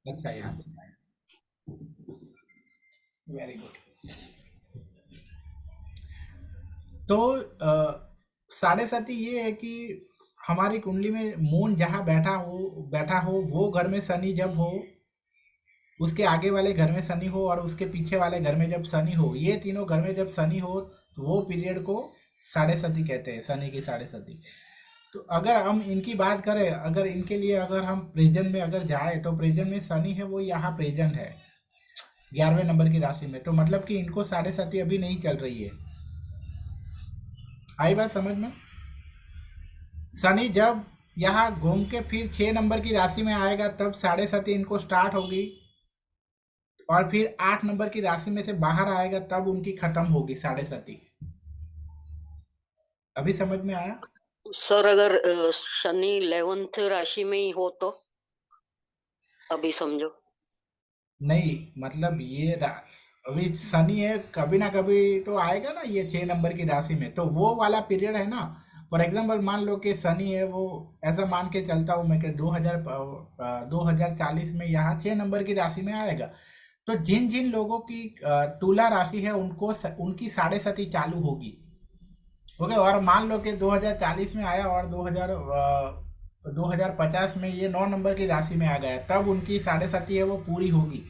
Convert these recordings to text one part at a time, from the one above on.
अच्छा यार, very good. तो साढ़े साथी ये है कि हमारी कुंडली में मून जहाँ बैठा हो वो घर में शनि जब हो, उसके आगे वाले घर में शनि हो और उसके पीछे वाले घर में जब शनि हो, ये तीनों घर में जब शनि हो तो वो पीरियड को साढ़े सती कहते हैं, शनि की साढ़े सती। तो अगर हम इनकी बात करें, अगर इनके लिए अगर हम प्रेजेंट में अगर जाए तो प्रेजेंट में शनि है वो यहाँ प्रेजेंट है 11वें नंबर की राशि में, तो मतलब कि इनको साढ़े सती अभी नहीं चल रही है। आई बात समझ में? शनि जब यहाँ घूम के फिर 6 नंबर की राशि में आएगा तब साढ़े सती इनको स्टार्ट होगी, और फिर 8 नंबर की राशि में से बाहर आएगा तब उनकी खत्म होगी साढ़े सती। अभी समझ में आया? सर अगर शनि 11th राशि में ही हो तो अभी समझो। नहीं, मतलब अभी शनि है, कभी ना कभी तो आएगा ना ये 6 नंबर की राशि में, तो वो वाला पीरियड है ना। फॉर एग्जाम्पल मान लो कि शनि है वो, ऐसा मान के चलता हूँ मैं कि 2040 में यहाँ 6 नंबर की राशि में आएगा। तो जिन जिन लोगों की तुला राशि है उनकी साढ़े सती चालू होगी। ओके, और मान लो कि 2040 में आया और 2050 में ये 9 नंबर की राशि में आ गया, तब उनकी साढ़े सती है वो पूरी होगी।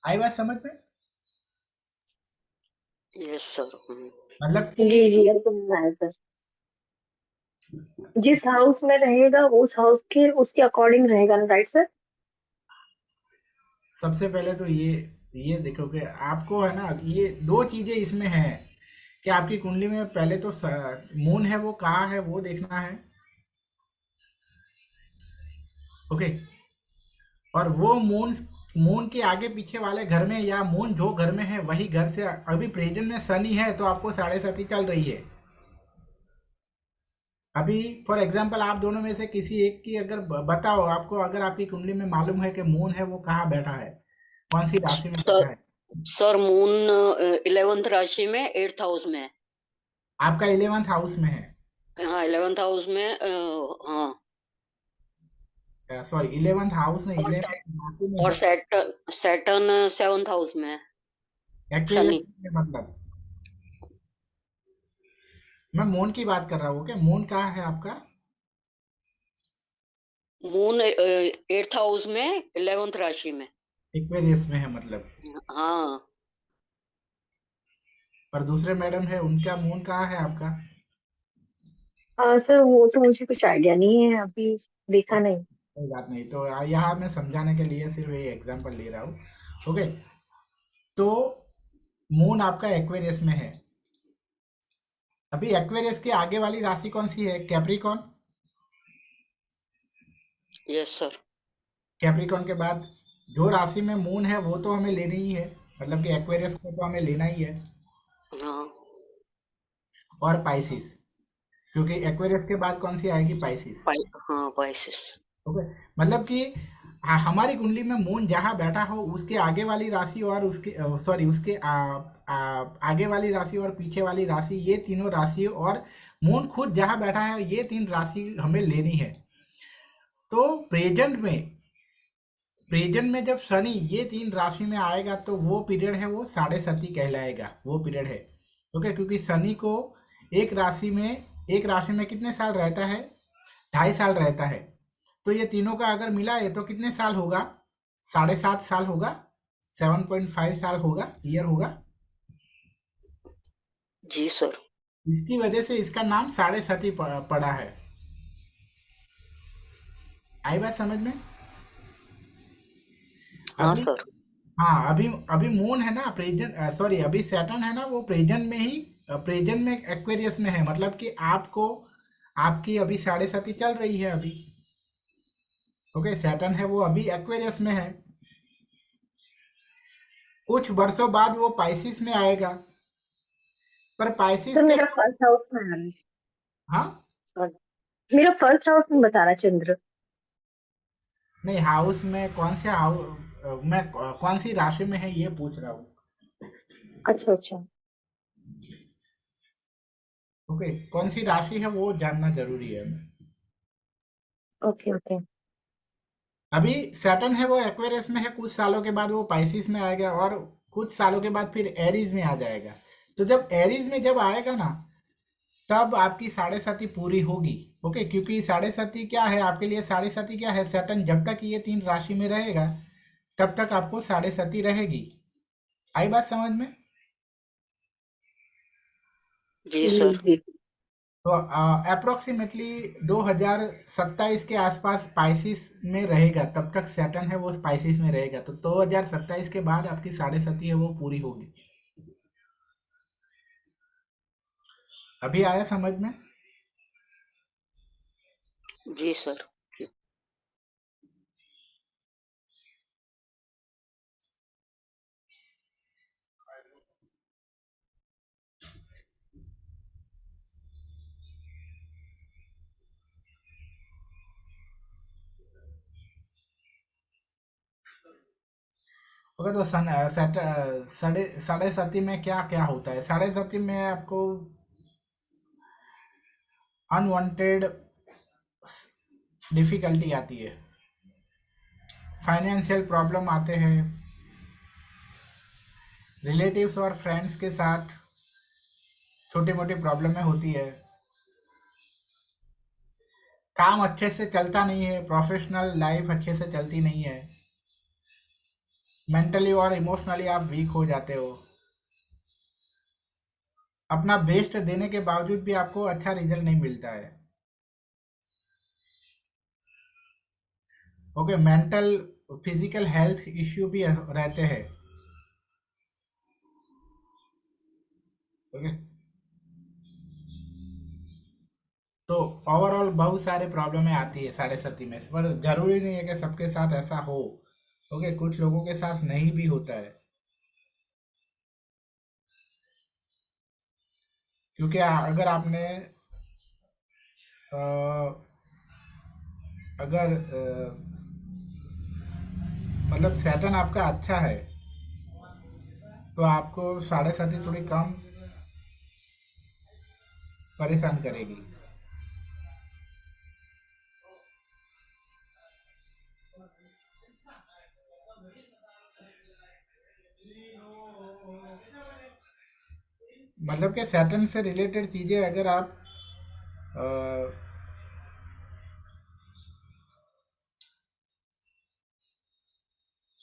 आई बात समझ में? Yes sir. मतलब कि जी जी, अब तो है सर। जिस हाउस में रहेगा उस हाउस के उसके अकॉर्डिंग रहेगा ना, राइट सर? सबसे पहले तो ये देखो कि आपको है ना, ये दो चीजें इसमें है कि आपकी कुंडली में पहले तो मून है वो कहाँ है वो देखना है। ओके, और वो मून मून के आगे पीछे वाले घर में या मून जो घर में है वही घर से अभी प्रेजेंट में शनि है तो आपको साढ़े साथी चल रही है। अभी फॉर एग्जांपल आप दोनों में से किसी एक की अगर बताओ, आपको अगर आपकी कुंडली में मालूम है कि मून है वो कहाँ बैठा है, कौन सी राशि में सर बैठा है? सर मून 11th राशि में 8th हाउस में है। आपका 11th हाउस में है? हाँ 11th हाउस में हाँ। सॉरी, 11th हाउस में, और 11th राशि में और है। सैटर्न 7th हाउस में है। एक्वेरियस शनि में मतलब, मैं मून की बात कर रहा हूँ। क्या मून कहाँ है आपका? मून 8th हाउस में 11th राशि में। एक्वेरियस में है मतलब। हाँ और दूसरे मैडम है उनका मून कहाँ है आपका? हाँ सर, वो तो मुझे कुछ आइडिया नहीं है, अभी देखा नहीं। कोई बात नहीं, तो यहाँ मैं समझाने के लिए सिर्फ ये एग्जांपल ले रहा हूँ। ओके, तो मून आपका एक्वेरियस में है। अभी एक्वेरियस के आगे वाली राशि कौन सी है? कैप्रिकॉन। Yes sir. कैप्रिकॉन के बाद जो राशि में मून है वो तो हमें लेनी ही है, मतलब कि एक्वेरियस को तो हमें लेना ही है। हाँ और पाइसिस, क्योंकि एक्वेरियस के बाद कौन सी आएगी? पाइसिस। हाँ पाइसेस। ओके, मतलब कि हमारी कुंडली में मून जहाँ बैठा हो उसके आगे वाली राशि और उसके सॉरी उसके आगे वाली राशि और पीछे वाली राशि, ये तीनों राशि और मून खुद जहाँ बैठा है, ये तीन राशि हमें लेनी है। तो प्रेजेंट में जब शनि ये तीन राशि में आएगा तो वो पीरियड है वो साढ़े सती कहलाएगा, वो पीरियड है। ओके, क्योंकि शनि को एक राशि में कितने साल रहता है? 2.5 साल रहता है। तो ये तीनों का अगर मिला है तो कितने साल होगा? 7.5 साल होगा, 7.5 साल होगा, ईयर होगा। जी सर। इसकी वजह से इसका नाम साढ़े सती पड़ा है। आई बात समझ में? हाँ अभी, सर। हाँ, अभी अभी मून है ना प्रेजेंट, सॉरी अभी सैटर्न है ना वो प्रेजेंट में ही, प्रेजेंट में एक्वेरियस में है, मतलब कि आपको आपकी अभी साढ़े सती चल रही है अभी। ओके, सैटर्न है वो अभी एक्वेरियस में है। कुछ वर्षों बाद वो पाइसिस में आएगा, पर पाइसिस सर के मेरा बाद, फर्स्ट हाउस में है। हाँ, Sorry. मेरा फर्स्ट हाउस में बता रहा चंद्र। नहीं हाउस में कौन से हाउस, मैं कौन सी राशि में है ये पूछ रहा हूँ। अच्छा अच्छा। ओके, कौन सी राशि है वो जानना जरूरी है। Okay okay. अभी सैटर्न है वो एक्वेरियस में है, कुछ सालों के बाद वो पाइसिस में आएगा और कुछ सालों के बाद फिर एरीज में आ जाएगा। तो जब एरीज में जब आएगा ना, तब आपकी साढ़े साथी पूरी होगी। ओके, क्योंकि साढ़े साथी क्या है आपके लिए, साढ़े साथी क्या है, सैटर्न जब तक ये 3 राशि में रहेगा तब तक आपको साढ़े साथी रहेगी। आई बात समझ में? जी जी सर। जी। तो अप्रोक्सीमेटली 2027 के आसपास स्पाइसिस में रहेगा, तब तक सैटर्न है वो स्पाइसिस में रहेगा। तो 2027 के बाद आपकी साढ़े सती है वो पूरी होगी। अभी आया समझ में? जी सर। ओके, तो सन साढ़े साढ़े साथी में क्या क्या होता है? साढ़े साथी में आपको अनवांटेड डिफिकल्टी आती है, फाइनेंशियल प्रॉब्लम आते हैं, रिलेटिव्स और फ्रेंड्स के साथ छोटी मोटी प्रॉब्लमें होती है, काम अच्छे से चलता नहीं है, प्रोफेशनल लाइफ अच्छे से चलती नहीं है, मेंटली और इमोशनली आप वीक हो जाते हो, अपना बेस्ट देने के बावजूद भी आपको अच्छा रिजल्ट नहीं मिलता है। Okay, mental physical health issue भी रहते हैं। ओके, तो ओवरऑल बहुत सारे प्रॉब्लमें आती है साढ़े साथी में, पर जरूरी नहीं है कि सबके साथ ऐसा हो। ओके, कुछ लोगों के साथ नहीं भी होता है, क्योंकि अगर आपने अ, अगर मतलब सैटर्न आपका अच्छा है तो आपको साढ़े साथी थोड़ी कम परेशान करेगी। मतलब कि सैटर्न से रिलेटेड चीजें अगर आप अ,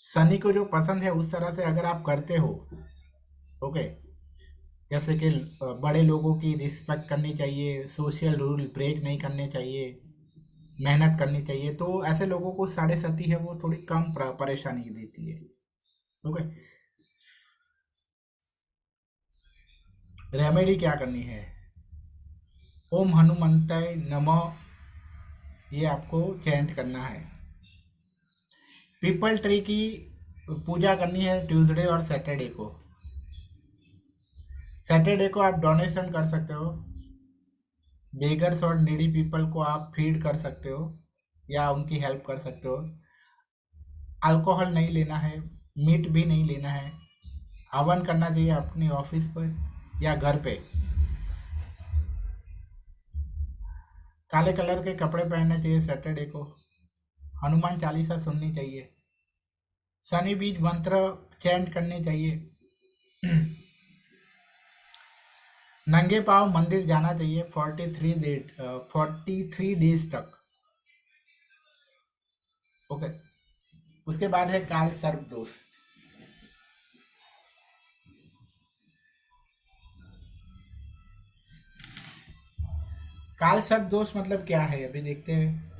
शनि को जो पसंद है उस तरह से अगर आप करते हो, ओके, जैसे कि बड़े लोगों की रिस्पेक्ट करनी चाहिए, सोशल रूल ब्रेक नहीं करने चाहिए, मेहनत करनी चाहिए, तो ऐसे लोगों को साढ़े साथी है वो थोड़ी कम परेशानी देती है। ओके, रेमेडी क्या करनी है? ओम हनुमंताय नमः, ये आपको चैंट करना है। पीपल ट्री की पूजा करनी है ट्यूसडे और सैटरडे को। सैटरडे को आप डोनेशन कर सकते हो, बेगर्स और नीडी पीपल को आप फीड कर सकते हो या उनकी हेल्प कर सकते हो। अल्कोहल नहीं लेना है, मीट भी नहीं लेना है, हवन करना चाहिए अपनी ऑफिस पर या घर पे, काले कलर के कपड़े पहनने चाहिए सैटरडे को, हनुमान चालीसा सुननी चाहिए, शनि बीज मंत्र चैंट करने चाहिए, नंगे पाँव मंदिर जाना चाहिए 43 डेज तक। ओके, उसके बाद है काल सर्प दोष। काल सर्प दोष मतलब क्या है अभी देखते हैं।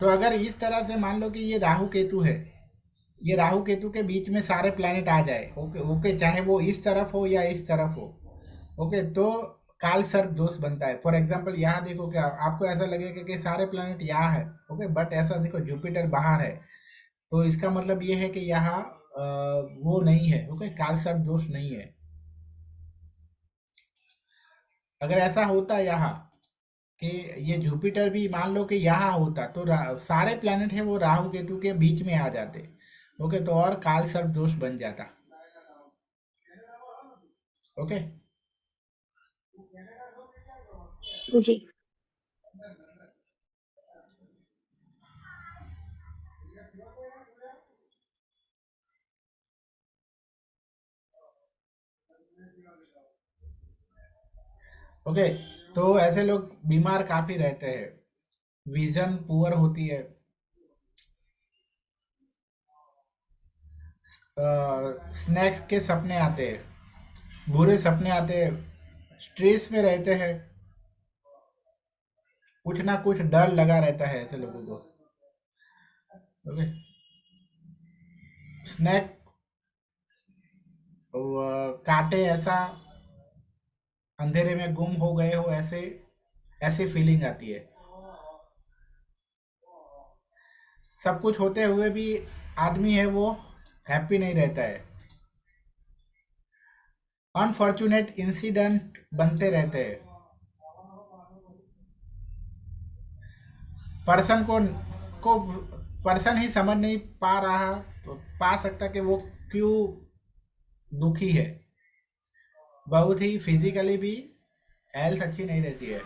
तो अगर इस तरह से मान लो कि ये राहु केतु है, ये राहु केतु के बीच में सारे प्लैनेट आ जाए, ओके ओके, चाहे वो इस तरफ हो या इस तरफ हो, ओके, तो काल सर्प दोष बनता है। फॉर एग्जाम्पल यहाँ देखो, क्या आपको ऐसा लगेगा कि सारे प्लैनेट यहाँ है, ओके, बट ऐसा देखो जुपिटर बाहर है, तो इसका मतलब ये है कि यहाँ वो नहीं है, ओके, काल सर्प दोष नहीं है। अगर ऐसा होता यहाँ कि ये जुपिटर भी मान लो कि यहाँ होता, तो सारे प्लैनेट है वो राहु केतु के बीच में आ जाते, ओके, तो और काल सर्प दोष बन जाता। ओके, जी। ओके, तो ऐसे लोग बीमार काफी रहते हैं, विजन पुअर होती है, स्नैक्स के सपने आते हैं, बुरे सपने आते हैं, स्ट्रेस में रहते हैं, कुछ ना कुछ डर लगा रहता है ऐसे लोगों को। ओके, स्नैक काटे ऐसा, अंधेरे में गुम हो गए हो ऐसे, ऐसी फीलिंग आती है। सब कुछ होते हुए भी आदमी है वो हैप्पी नहीं रहता है, अनफॉर्चुनेट इंसिडेंट बनते रहते हैं। पर्सन को पर्सन ही समझ नहीं पा रहा, पा सकता कि वो क्यों दुखी है। बहुत ही फिजिकली भी हेल्थ अच्छी नहीं रहती है,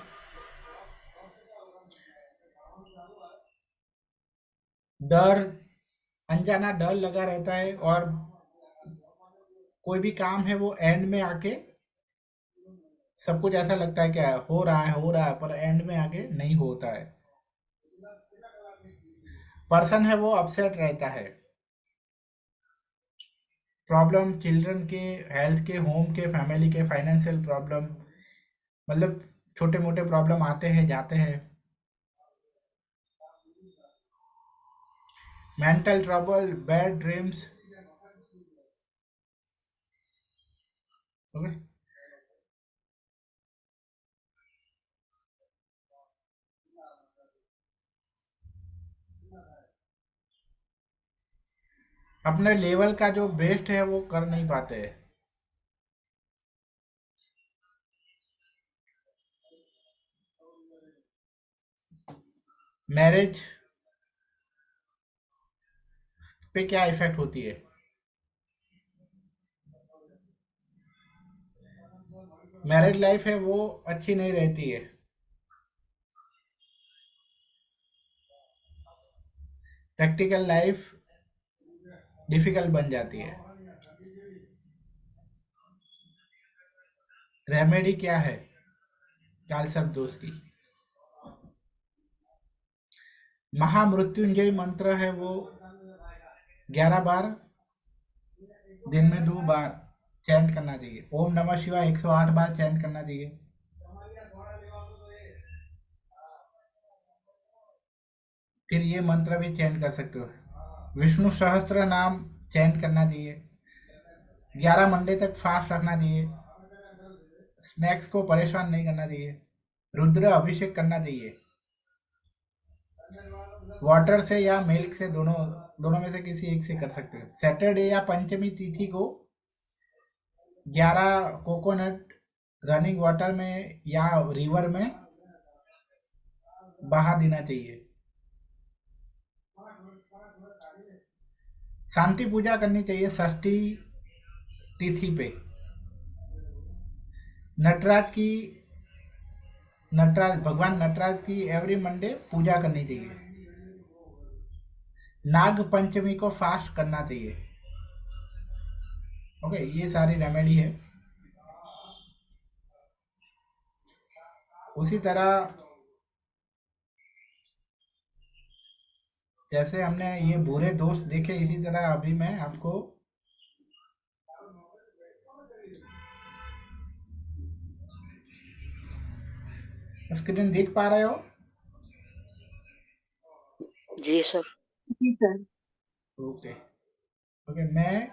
डर, अनजाना डर लगा रहता है, और कोई भी काम है वो एंड में आके सब कुछ ऐसा लगता है कि हो रहा है, पर एंड में आके नहीं होता है। पर्सन है वो अपसेट रहता है, प्रॉब्लम चिल्ड्रन के, हेल्थ के, होम के, फैमिली के, फाइनेंशियल प्रॉब्लम, मतलब छोटे मोटे प्रॉब्लम आते हैं जाते हैं, mental trouble, bad dreams. Okay, अपने लेवल का जो बेस्ट है वो कर नहीं पाते हैं। मैरिज पे क्या इफेक्ट होती है? मैरिज लाइफ है वो अच्छी नहीं रहती है, प्रैक्टिकल लाइफ डिफिकल्ट बन जाती है। रेमेडी क्या है कालसर्प दोष की? महामृत्युंजय मंत्र है वो 11 बार दिन में 2 बार चैंट करना चाहिए। ओम नमः शिवाय 108 बार चैंट करना चाहिए। फिर ये मंत्र भी चैंट कर सकते हो। विष्णु सहस्त्र नाम चैंट करना चाहिए। 11 मंडे तक फास्ट रखना चाहिए। स्नैक्स को परेशान नहीं करना चाहिए। रुद्र अभिषेक करना चाहिए, वाटर से या मिल्क से, दोनों दोनों में से किसी एक से कर सकते हो। सैटरडे या पंचमी तिथि को 11 कोकोनट रनिंग वाटर में या रिवर में बहा देना चाहिए। शांति पूजा करनी चाहिए षष्ठी तिथि पे। नटराज की नटराज भगवान नटराज की एवरी मंडे पूजा करनी चाहिए। नाग पंचमी को फास्ट करना चाहिए। ओके, ये सारी रेमेडी है। उसी तरह जैसे हमने ये बुरे दोस्त देखे, इसी तरह अभी मैं आपको स्क्रीन देख पा रहे हो? जी सर। जी सर। ओके। ओके, मैं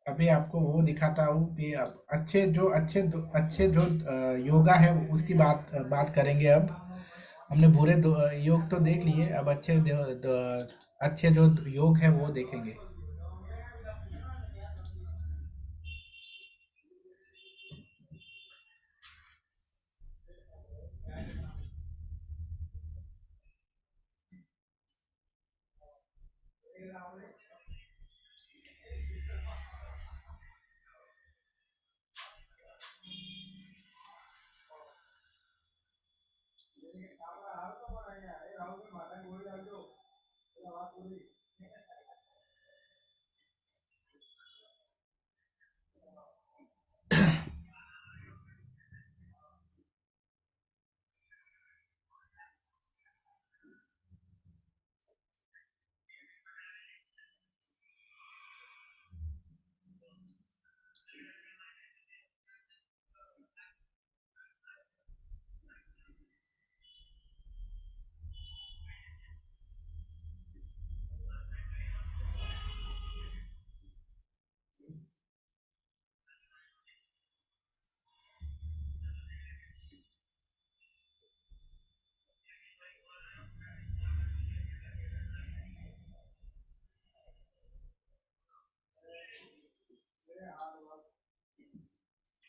अभी आपको वो दिखाता हूँ कि अब अच्छे जो योगा है उसकी बात करेंगे अब। हमने योग तो देख लिए, अब अच्छे जो योग है वो देखेंगे।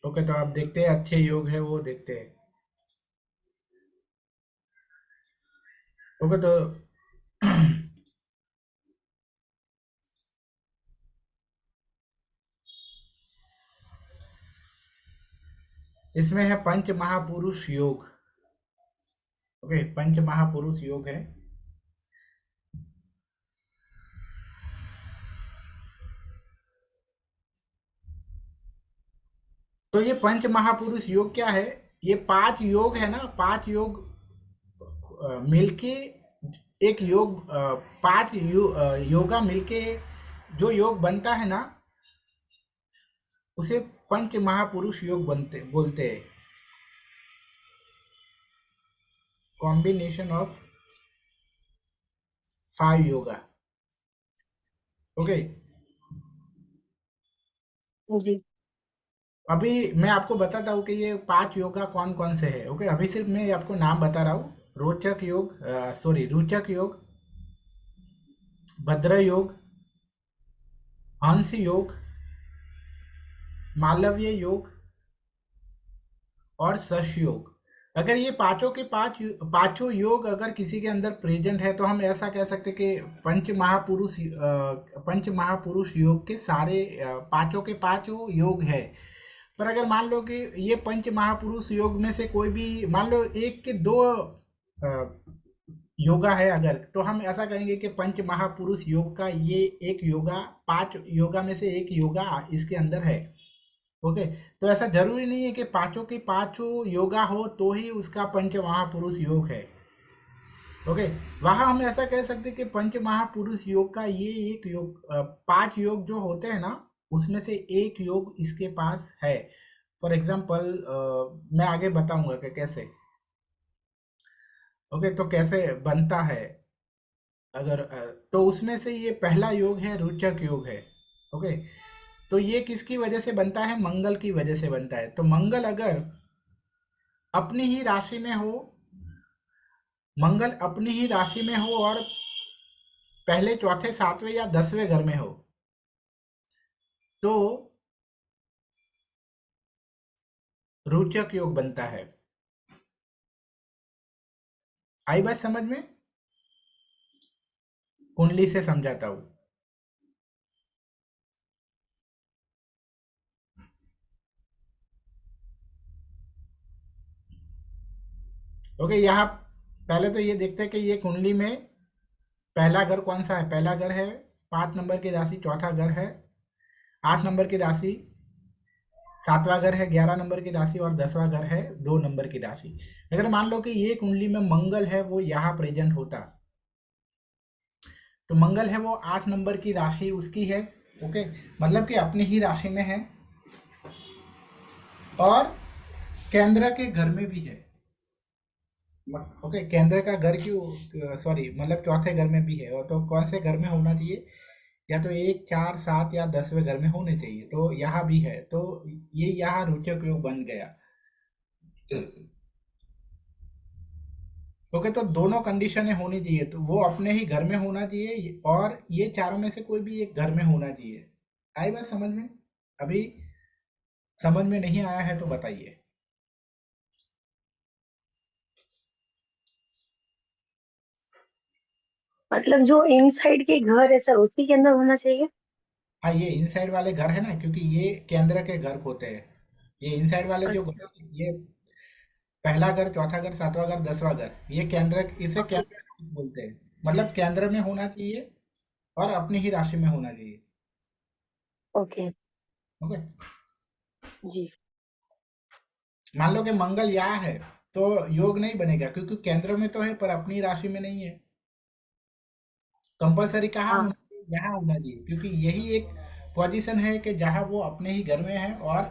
ओके, तो आप देखते हैं अच्छे योग है वो देखते हैं। ओके, तो इसमें है पंच महापुरुष योग। ओके, पंच महापुरुष योग है। तो ये पंच महापुरुष योग क्या है? ये 5 योग है ना, 5 योग मिलके एक योग, 5 योगा मिलके जो योग बनता है ना, उसे पंच महापुरुष योग बनते बोलते हैं। Combination of 5 yoga. ओके, जी। अभी मैं आपको बताता हूँ कि ये 5 योगा कौन कौन से है। ओके, अभी सिर्फ मैं आपको नाम बता रहा हूँ। रोचक योग, सॉरी, रुचक योग, भद्र योग, हंस योग, मालव्य योग और शश योग। अगर ये पांचों के पांचों योग अगर किसी के अंदर प्रेजेंट है तो हम ऐसा कह सकते हैं कि पंच महापुरुष योग के सारे पांचों के पांचों योग है। पर अगर मान लो कि ये पंच महापुरुष योग में से कोई भी, मान लो एक के दो योगा है अगर, तो हम ऐसा कहेंगे कि पंच महापुरुष योग का ये एक योगा, 5 योगा में से एक योगा इसके अंदर है। ओके, तो ऐसा जरूरी नहीं है कि पांचों के पांचों योगा हो तो ही उसका पंच महापुरुष योग है। ओके, वहां हम ऐसा कह सकते हैं कि पंच महापुरुष योग का ये एक योग, 5 योग जो होते हैं ना, उसमें से एक योग इसके पास है। फॉर एग्जाम्पल मैं आगे बताऊंगा कि कैसे। ओके, तो कैसे बनता है अगर, तो उसमें से ये पहला योग है, रुचक योग है। ओके, तो ये किसकी वजह से बनता है? मंगल की वजह से बनता है। तो मंगल अगर अपनी ही राशि में हो, मंगल अपनी ही राशि में हो और पहले, चौथे, सातवें या 10वें घर में हो, तो रोचक योग बनता है। आई बात समझ में? कुंडली से समझाता हूं। ओके, यहाँ पहले तो ये देखते हैं कि ये कुंडली में पहला घर कौन सा है। पहला घर है 5 नंबर की राशि, चौथा घर है 8 नंबर की राशि, 7वां घर है 11 नंबर की राशि और 10वां घर है 2 नंबर की राशि। अगर मान लो कि ये कुंडली में मंगल है, वो यहाँ प्रेजेंट होता, तो मंगल है वो 8 नंबर की राशि उसकी है। ओके, मतलब कि अपनी ही राशि में है और केंद्र के घर में भी है। ओके, केंद्र का घर क्यों, सॉरी, मतलब चौथे घर में भी है। और तो कौन से घर में होना चाहिए? या तो 1, 4, 7 या 10वें घर में होने चाहिए। तो यहाँ भी है, तो ये यहाँ रोचक योग बन गया। ओके, तो दोनों कंडीशनें होनी चाहिए। तो वो अपने ही घर में होना चाहिए और ये चारों में से कोई भी एक घर में होना चाहिए। आई बात समझ में? अभी समझ में नहीं आया है तो बताइए। मतलब जो इनसाइड के घर है सर, उसी के अंदर होना चाहिए? हाँ, ये इनसाइड वाले घर है ना, क्योंकि ये केंद्र के घर होते हैं। ये इनसाइड वाले जो घर, अच्छा। ये पहला घर, चौथा घर, 7वां घर, 10वां घर, ये केंद्र, इसे ओके। केंद्र हाउस बोलते हैं। मतलब केंद्र में होना चाहिए और अपनी ही राशि में होना चाहिए। ओके। ओके, जी। मान लो कि मंगल यहाँ है तो योग नहीं बनेगा, क्योंकि केंद्र में तो है पर अपनी राशि में नहीं है। कंपलसरी कहाँ हाँ। होना चाहिए? यहाँ होना चाहिए, क्योंकि यही एक पोजीशन है कि जहाँ वो अपने ही घर में है और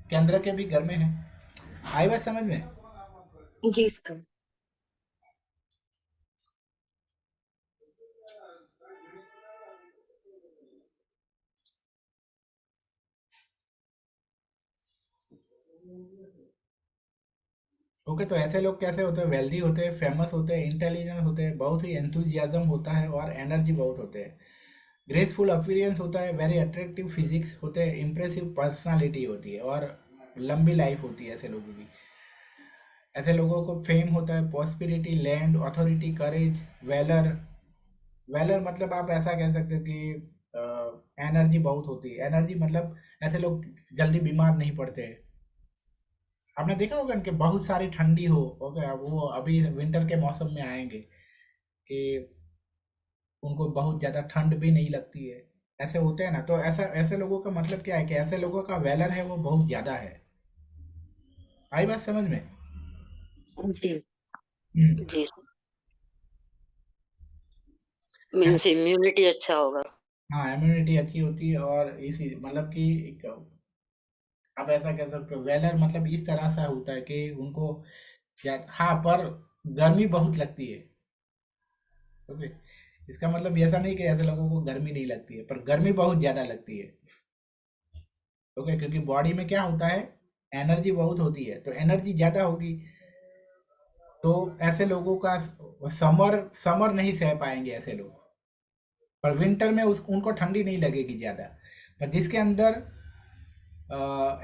केंद्र के भी घर में है। आई बात समझ में? जी सर। ओके, तो ऐसे लोग कैसे होते हैं? वेल्दी होते हैं, फेमस होते हैं, इंटेलिजेंट होते हैं, बहुत ही एंथुजियाज्म होता है और एनर्जी बहुत होते हैं, ग्रेसफुल अपीयरेंस होता है, वेरी अट्रैक्टिव फिजिक्स होते हैं, इंप्रेसिव पर्सनालिटी होती है और लंबी लाइफ होती है ऐसे लोगों की। ऐसे लोगों को फेम होता है, प्रॉस्पेरिटी, लैंड, अथॉरिटी, करेज, वेलर। वेलर मतलब आप ऐसा कह सकते हो कि एनर्जी बहुत होती है। एनर्जी मतलब ऐसे लोग जल्दी बीमार नहीं पड़ते। आपने देखा होगा कि बहुत सारी ठंडी हो गया, वो अभी विंटर के मौसम में आएंगे कि उनको बहुत ज़्यादा ठंड भी नहीं लगती है। ऐसे होते हैं ना, तो ऐसा ऐसे लोगों का मतलब क्या है कि ऐसे लोगों का वेलर है वो बहुत ज़्यादा है। आई बात समझ में? जी। हम्म। जी, मीन्स इम्यूनिटी अच्छा होगा। हाँ, इम्यूनिटी अच्छी होती है और इसी मतलब कि आप ऐसा कह सकते हो वेलर मतलब इस तरह से होता है कि उनको हाँ, पर गर्मी बहुत लगती है। ओके, इसका मतलब ऐसा नहीं कि ऐसे लोगों को गर्मी नहीं लगती है, पर गर्मी बहुत ज़्यादा लगती है। ओके, क्योंकि बॉडी में क्या होता है, एनर्जी बहुत होती है, तो एनर्जी ज़्यादा होगी। तो ऐसे लोगों का समर समर नहीं सह पाएंगे ऐसे लोग। पर विंटर में उस उनको ठंडी नहीं लगेगी ज़्यादा। पर जिसके अंदर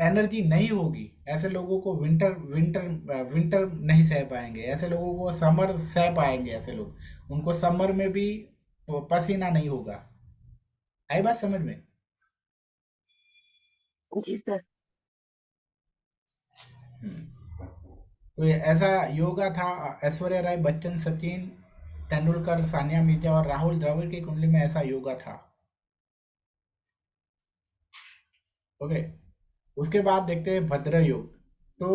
एनर्जी नहीं होगी, ऐसे लोगों को विंटर विंटर विंटर नहीं सह पाएंगे। ऐसे लोगों को समर सह पाएंगे। ऐसे लोग, उनको समर में भी पसीना नहीं होगा। आई बात समझ में? जी सर। हम्म। तो ये ऐसा योगा था। ऐश्वर्या राय बच्चन, सचिन तेंदुलकर, सानिया मिर्जा और राहुल द्रविड़ की कुंडली में ऐसा योगा था। ओके, उसके बाद देखते हैं भद्र योग। तो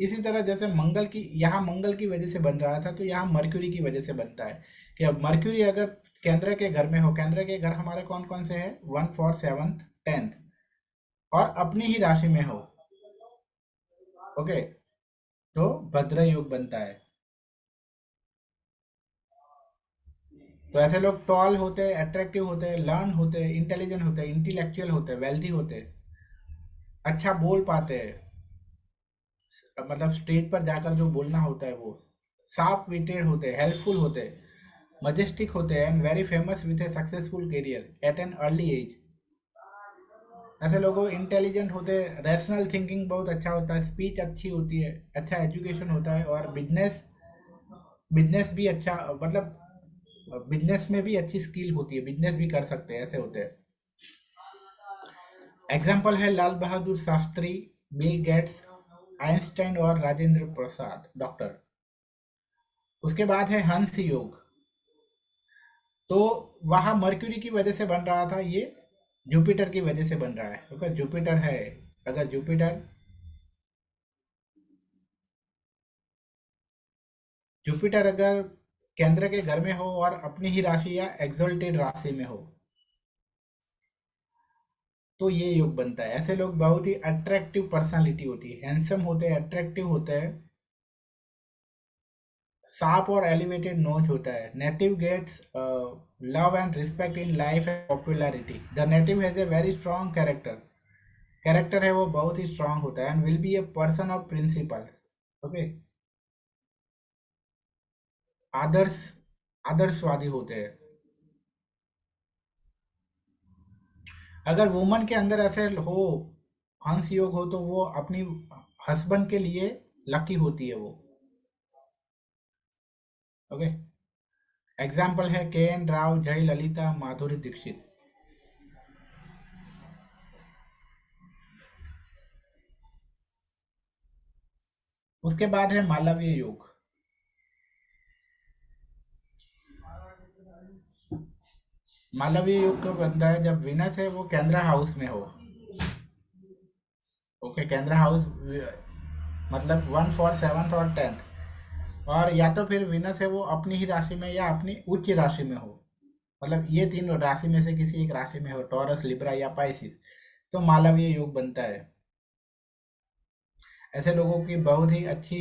इसी तरह जैसे मंगल की, यहाँ मंगल की वजह से बन रहा था, तो यहाँ मर्क्यूरी की वजह से बनता है कि अब मर्क्यूरी अगर केंद्र के घर में हो, केंद्र के घर हमारे कौन कौन से हैं, 1, 4, 7, 10, और अपनी ही राशि में हो। ओके, तो भद्र योग बनता है। तो ऐसे लोग टॉल होते हैं, अट्रैक्टिव होते हैं, लर्न होते हैं, इंटेलिजेंट होते हैं, इंटेलेक्चुअल होते हैं, वेल्दी होते हैं, अच्छा बोल पाते हैं, मतलब स्टेज पर जाकर जो बोलना होता है वो, शार्प विटेड होते हैं, हेल्पफुल होते हैं, मजेस्टिक होते हैं, and very famous with a successful career at an early age. ऐसे लोगों इंटेलिजेंट होते हैं, रैशनल थिंकिंग बहुत अच्छा होता है, स्पीच अच्छी होती है, अच्छा एजुकेशन होता है, और बिजनेस बिजनेस भी अच्छा, मतलब बिजनेस में भी अच्छी स्किल होती है, बिजनेस भी कर सकते हैं, ऐसे होते हैं। एग्जाम्पल है Lal Bahadur Shastri, Bill Gates, Einstein और राजेंद्र प्रसाद डॉक्टर। उसके बाद है हंस योग। तो वहाँ मर्क्यूरी की वजह से बन रहा था ये, जुपिटर की वजह से बन रहा है। ओके, जुपिटर है, अगर जुपिटर जुपिटर अगर केंद्र के घर में हो और अपनी ही राशि या एक्सल्टेड राशि में हो, तो ये योग बनता है। ऐसे लोग बहुत ही अट्रैक्टिव पर्सनालिटी होती है, हैंडसम होते हैं, अट्रैक्टिव होते हैं, शार्प और एलिवेटेड नोच होता है। Native gets love and respect in life and popularity. The native has a very strong character. Character है वो बहुत ही स्ट्रांग होता है, and will be a person of principles. Okay, आदर्श आदर्शवादी होते हैं। अगर वुमन के अंदर ऐसे हो, हंस योग हो, तो वो अपनी हस्बैंड के लिए लकी होती है वो। ओके, एग्जाम्पल है के एन राव, जयललिता, माधुरी दीक्षित। उसके बाद है मालवीय योग। मालवीय योग कब बनता है, जब विनस है वो केंद्र हाउस में हो। ओके, केंद्र हाउस मतलब 1, 4, 7 और 10, और या तो फिर विनस है वो अपनी ही राशि में या अपनी उच्च राशि में हो। मतलब ये तीन राशि में से किसी एक राशि में हो, टॉरस, लिब्रा या पाइसिस, तो मालवीय योग बनता है। ऐसे लोगों की बहुत ही अच्छी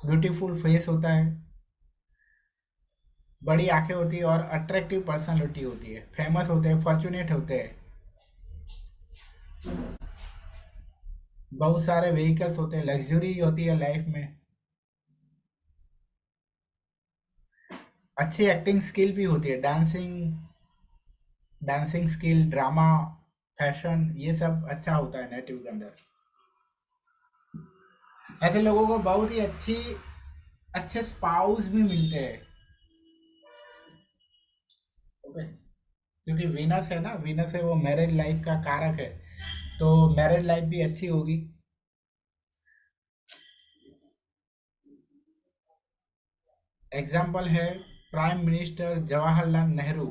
ब्यूटीफुल फेस होता है, बड़ी आंखें होती है, और अट्रैक्टिव पर्सनालिटी होती है, फेमस होते हैं, फॉर्चुनेट होते हैं, बहुत सारे व्हीकल्स होते हैं, लग्जरी होती है लाइफ में, अच्छी एक्टिंग स्किल भी होती है, dancing dancing skill, drama, fashion, ये सब अच्छा होता है नेटिव के अंदर। ऐसे लोगों को बहुत ही अच्छे स्पाउस भी मिलते हैं। ओके, क्योंकि वीनस है ना, वीनस है वो मैरिज लाइफ का कारक है, तो मैरिज लाइफ भी अच्छी होगी। एग्जाम्पल है prime minister Jawaharlal Nehru.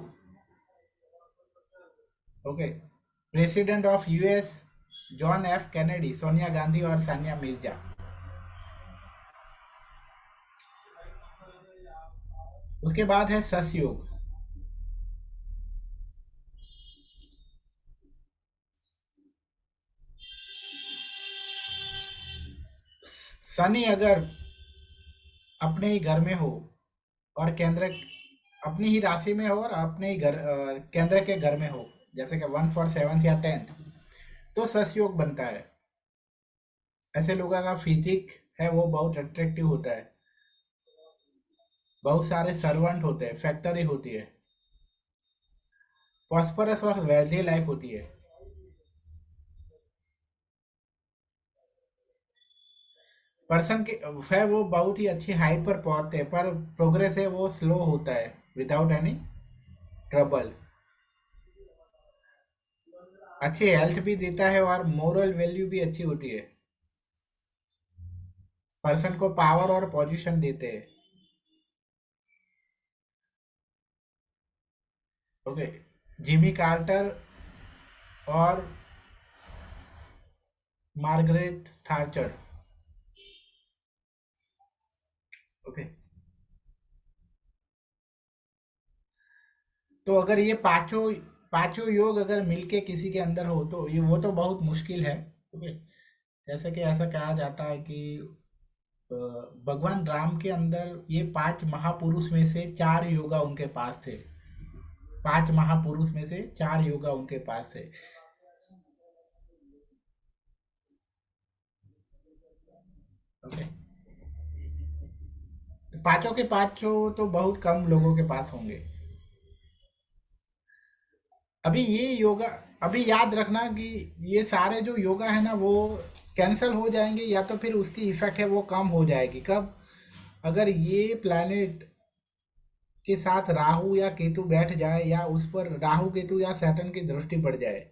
Okay, president of US John F Kennedy, Sonia Gandhi और सानिया मिर्जा। उसके बाद है ससयोग। शनि अगर अपने ही घर में हो और केंद्र अपनी ही राशि में हो और अपने ही केंद्र के घर में हो, जैसे कि 1 for 7th या 10th, तो ससयोग बनता है। ऐसे लोगों का फिजिक है वो बहुत अट्रैक्टिव होता है, बहुत सारे सर्वेंट होते हैं, फैक्ट्री होती है, प्रॉस्परस और वेल्दी लाइफ होती है। पर्सन के है वो बहुत ही अच्छी हाइट पर पहुंचते हैं, पर प्रोग्रेस है वो स्लो होता है, विदाउट एनी ट्रबल। अच्छी हेल्थ भी देता है और मोरल वैल्यू भी अच्छी होती है। पर्सन को पावर और पोजीशन देते हैं। ओके, जिमी कार्टर और मार्गरेट थाचर। ओके, तो अगर ये पांचों पांचों योग अगर मिलके किसी के अंदर हो तो ये वो तो बहुत मुश्किल है। ओके, जैसे कि ऐसा कहा जाता है कि अ, भगवान राम के अंदर ये 5 महापुरुष में से 4 योगा उनके पास थे। 5 महापुरुष में से 4 योगा उनके पास थे। ओके, तो पांचों के पांचों तो बहुत कम लोगों के पास होंगे। अभी ये योगा, अभी याद रखना कि ये सारे जो योगा है ना वो कैंसल हो जाएंगे, या तो फिर उसकी इफेक्ट है वो कम हो जाएगी। कब? अगर ये प्लैनेट के साथ राहु या केतु बैठ जाए, या उस पर राहु केतु या सैटर्न की दृष्टि पड़ जाए।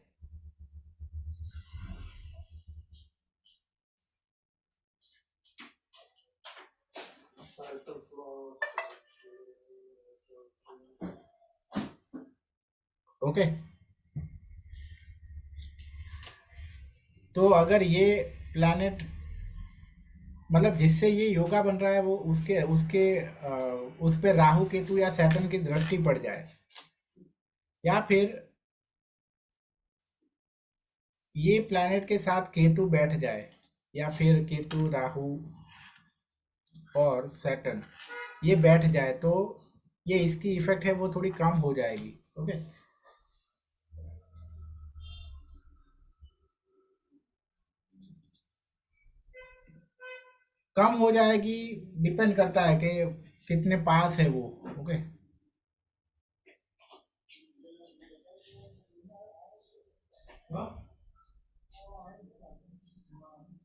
ओके, तो अगर ये प्लैनेट मतलब जिससे ये योगा बन रहा है वो उसके उसके उस पे राहु केतु या सैटर्न की दृष्टि पड़ जाए, या फिर ये प्लैनेट के साथ केतु बैठ जाए, या फिर केतु राहु और सैटर्न ये बैठ जाए, तो ये इसकी इफेक्ट है वो थोड़ी कम हो जाएगी। ओके, कम हो जाएगी, डिपेंड करता है कि कितने पास है वो। ओके,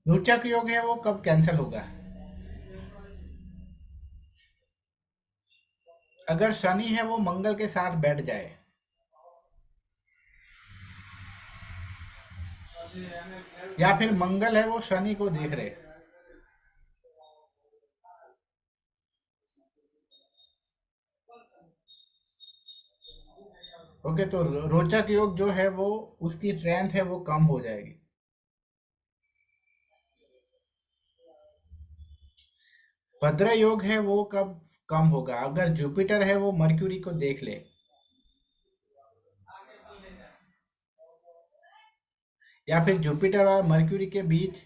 रोचक योग है वो कब कैंसिल होगा? अगर शनि है वो मंगल के साथ बैठ जाए, या फिर मंगल है वो शनि को देख रहे। ओके, तो रोचक योग जो है वो उसकी स्ट्रेंथ है वो कम हो जाएगी। भद्र योग है वो कब कम होगा? अगर जुपिटर है वो मर्क्यूरी को देख ले, या फिर जुपिटर और मर्क्यूरी के बीच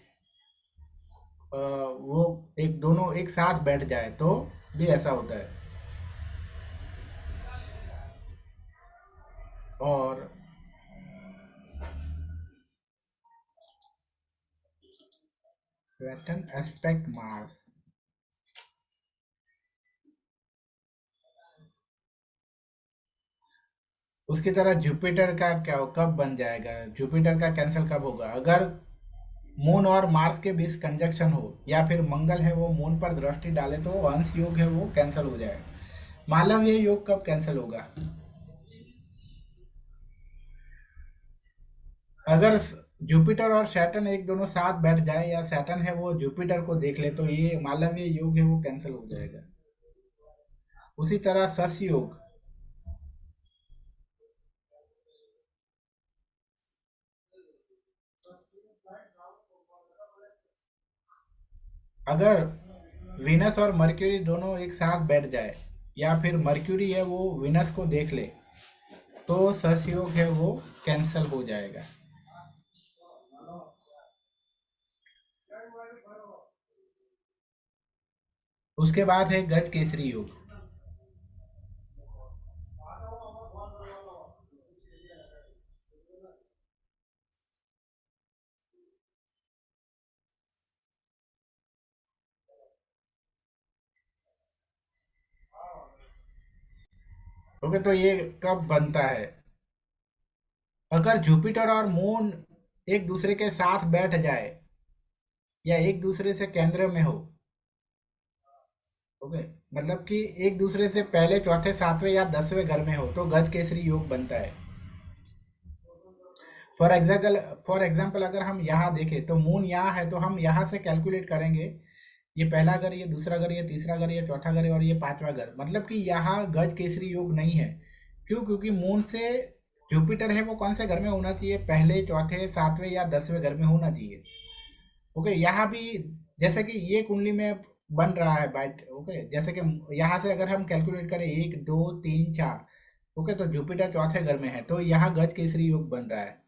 वो एक दोनों एक साथ बैठ जाए, तो भी ऐसा होता है। और Saturn एस्पेक्ट मार्स, उसकी तरह जुपिटर का क्या कब बन जाएगा? जुपिटर का कैंसिल कब होगा? अगर मून और मार्स के बीच कंजक्शन हो, या फिर मंगल है वो मून पर दृष्टि डाले तो अंश योग है वो कैंसिल हो जाएगा। मालव ये योग कब कैंसिल होगा? अगर जुपिटर और सैटर्न एक दोनों साथ बैठ जाए, या सैटर्न है वो जुपिटर को देख ले, तो ये मालवीय योग है वो कैंसिल हो जाएगा। उसी तरह सस योग, अगर वीनस और मर्क्यूरी दोनों एक साथ बैठ जाए, या फिर मर्क्यूरी है वो वीनस को देख ले, तो सस योग है वो कैंसिल हो जाएगा। उसके बाद है गज केसरी योग। ओके, तो ये कब बनता है? अगर जुपिटर और मून एक दूसरे के साथ बैठ जाए, या एक दूसरे से केंद्र में हो। ओके, मतलब कि एक दूसरे से पहले, चौथे, सातवें या 10वें घर में हो, तो गज केसरी योग बनता है। फॉर एग्जाम्पल अगर हम यहाँ देखें तो मून यहाँ है, तो हम यहाँ से कैलकुलेट करेंगे, ये पहला घर, ये दूसरा घर, ये तीसरा घर, ये चौथा घर और ये पांचवा घर। मतलब कि यहाँ गज केसरी योग नहीं है। क्यों? क्योंकि मून से जुपिटर है वो कौन से घर में होना चाहिए? पहले, चौथे, सातवें या 10वें घर में होना चाहिए। ओके, यहाँ भी जैसे कि ये कुंडली में बन रहा है बाइट। ओके, जैसे कि यहाँ से अगर हम कैलकुलेट करें 1 2 3 4, ओके, तो जुपिटर चौथे घर में है, तो यहाँ गज केसरी योग बन रहा है।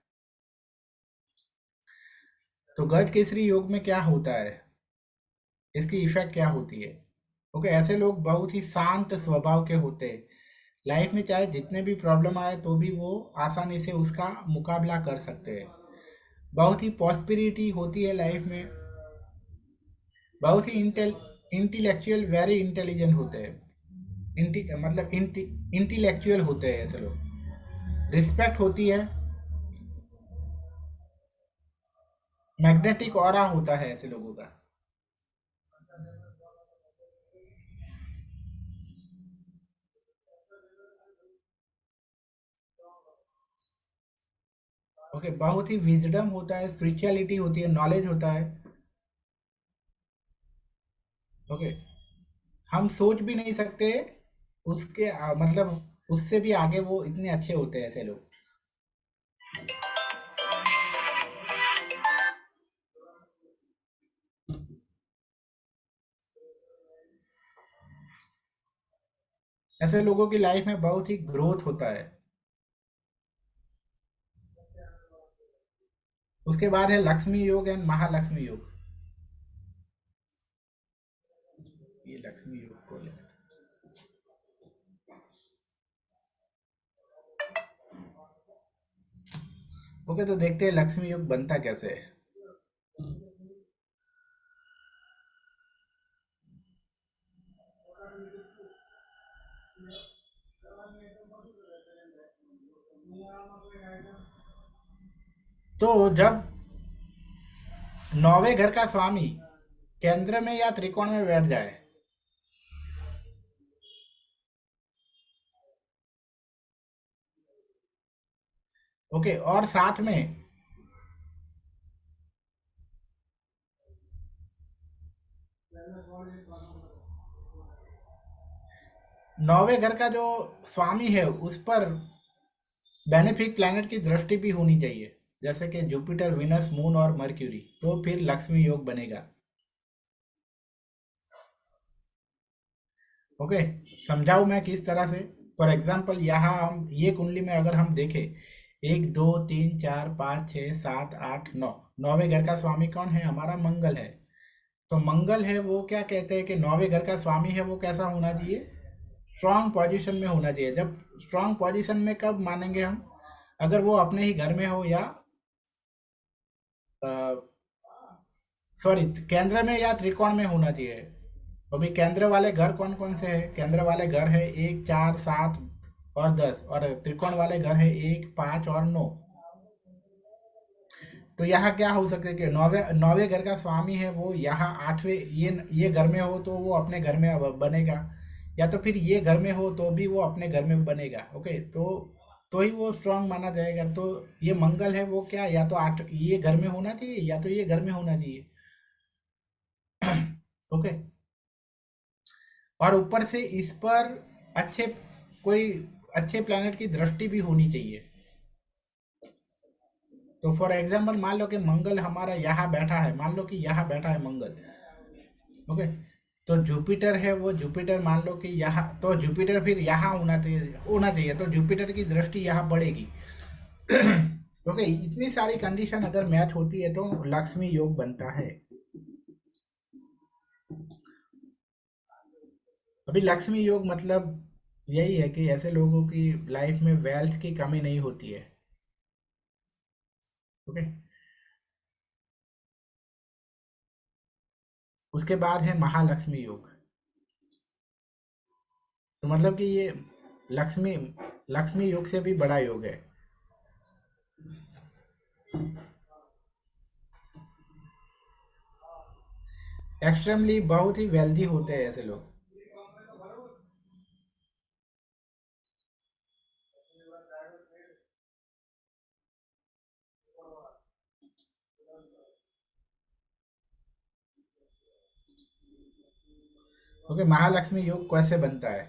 तो गज केसरी योग में क्या होता है, इसकी इफेक्ट क्या होती है? ओके, ऐसे लोग बहुत ही शांत स्वभाव के होते हैं। लाइफ में चाहे जितने भी प्रॉब्लम आए तो भी वो आसानी से उसका मुकाबला कर सकते हैं। बहुत ही पॉस्पिरिटी होती है लाइफ में। बहुत ही इंटेलेक्चुअल, वेरी इंटेलिजेंट होते हैं। मतलब इंटेलेक्चुअल होते हैं ऐसे लोग। रिस्पेक्ट होती है। मैग्नेटिक ऑरा होता है ऐसे लोगों का। ओके, बहुत ही विजडम होता है, स्पिरिचुअलिटी होती है, नॉलेज होता है। ओके, हम सोच भी नहीं सकते उसके मतलब उससे भी आगे वो इतने अच्छे होते हैं ऐसे लोग। ऐसे लोगों की लाइफ में बहुत ही ग्रोथ होता है। उसके बाद है लक्ष्मी योग एंड महालक्ष्मी योग। ये लक्ष्मी योग को ले। ओके, तो देखते हैं लक्ष्मी योग बनता कैसे है। तो जब नौवे घर का स्वामी केंद्र में या त्रिकोण में बैठ जाए, ओके, और साथ में नौवे घर का जो स्वामी है उस पर बेनिफिक प्लैनेट की दृष्टि भी होनी चाहिए, जैसे कि जुपिटर, विनस, मून और मर्क्यूरी, तो फिर लक्ष्मी योग बनेगा। ओके, समझाऊं मैं किस तरह से? फॉर एग्जाम्पल यहाँ हम ये कुंडली में अगर हम देखें 1 2 3 4 5 6 7 8 9, नौवे घर का स्वामी कौन है? हमारा मंगल है। तो मंगल है वो क्या कहते हैं कि नौवे घर का स्वामी है वो कैसा होना चाहिए? स्ट्रांग पोजीशन में होना चाहिए। जब स्ट्रांग पोजीशन में कब मानेंगे हम? अगर वो अपने ही घर में हो, या सॉरी, केंद्र में या त्रिकोण में होना चाहिए। अभी केंद्र वाले घर कौन कौन से हैं? केंद्र वाले घर है 1 4 7 और 10, और त्रिकोण वाले घर है 1 5 और 9। तो यहाँ क्या हो सकता है कि नौवे नौवे घर का स्वामी है वो यहाँ आठवें ये घर में हो तो वो अपने घर में बनेगा, या तो फिर ये घर में हो तो भी वो अपने घर में बनेगा। ओके, तो ही वो स्ट्रांग माना जाएगा। तो ये मंगल है वो क्या, या तो आठ ये घर में होना चाहिए या तो ये घर में होना चाहिए। ओके, और ऊपर से इस पर अच्छे कोई अच्छे प्लैनेट की दृष्टि भी होनी चाहिए। तो फॉर एग्जाम्पल मान लो कि मंगल हमारा यहाँ बैठा है, मान लो कि यहाँ बैठा है मंगल। ओके, तो जुपिटर है वो जुपिटर मान लो कि यहाँ, तो जुपिटर फिर यहाँ होना चाहिए तो जुपिटर की दृष्टि यहाँ पड़ेगी। ओके, इतनी सारी कंडीशन अगर मैच होती है तो लक्ष्मी योग बनता है। अभी लक्ष्मी योग मतलब यही है कि ऐसे लोगों की लाइफ में वेल्थ की कमी नहीं होती है। ओके, उसके बाद है महालक्ष्मी योग। तो मतलब कि ये लक्ष्मी लक्ष्मी योग से भी बड़ा योग है। एक्सट्रीमली बहुत ही वेल्दी होते हैं ऐसे लोग। ओके, महालक्ष्मी योग कैसे बनता है?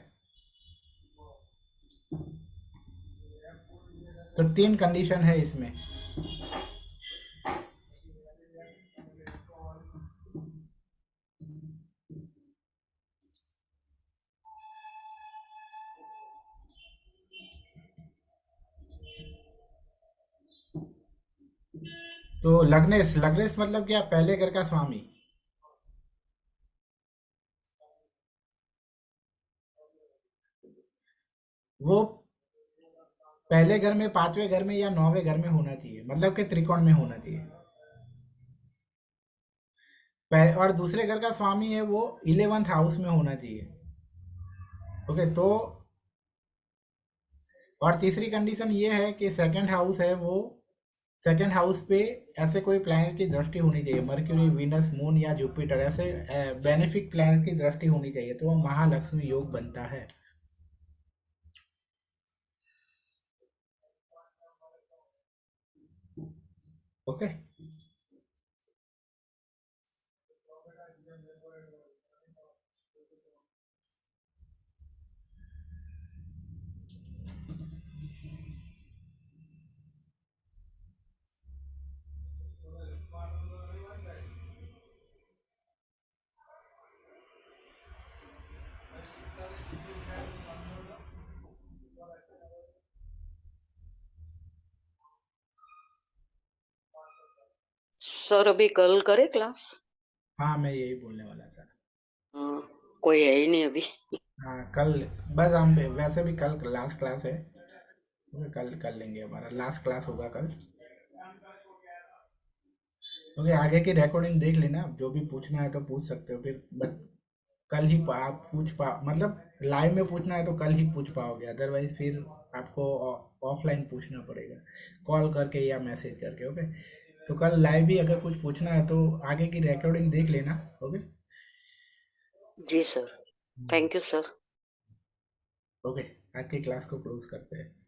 तो तीन कंडीशन है इसमें। तो लग्नेश लग्नेश मतलब क्या, पहले घर का स्वामी। वो पहले घर में, पांचवें घर में या नौवें घर में होना चाहिए, मतलब कि त्रिकोण में होना चाहिए। और दूसरे घर का स्वामी है वो 11th हाउस में होना चाहिए। ओके, तो और तीसरी कंडीशन ये है कि सेकंड हाउस है वो, सेकंड हाउस पे ऐसे कोई प्लैनेट की दृष्टि होनी चाहिए, मर्क्यूरी, वीनस, मून या जुपिटर, ऐसे बेनिफिक प्लैनेट की दृष्टि होनी चाहिए, तो वो महालक्ष्मी योग बनता है। ओके, सर अभी कल करे क्लास? हाँ मैं यही बोलने वाला था। हाँ, कोई है ही नहीं अभी। हाँ कल, बस हम वैसे भी कल लास्ट क्लास है, कल कर लेंगे, हमारा लास्ट क्लास होगा कल। ओके, आगे की रिकॉर्डिंग देख लेना, जो भी पूछना है तो पूछ सकते हो फिर, बट कल ही आप पूछ पा, मतलब लाइव में पूछना है तो कल ही पूछ पाओगे, अदरवाइज फिर आपको ऑफलाइन पूछना पड़ेगा, कॉल करके या मैसेज करके। ओके, तो कल लाइव भी अगर कुछ पूछना है तो आगे की रिकॉर्डिंग देख लेना। ओके, जी sir, thank you sir. Okay, आज की क्लास को क्लोज करते हैं।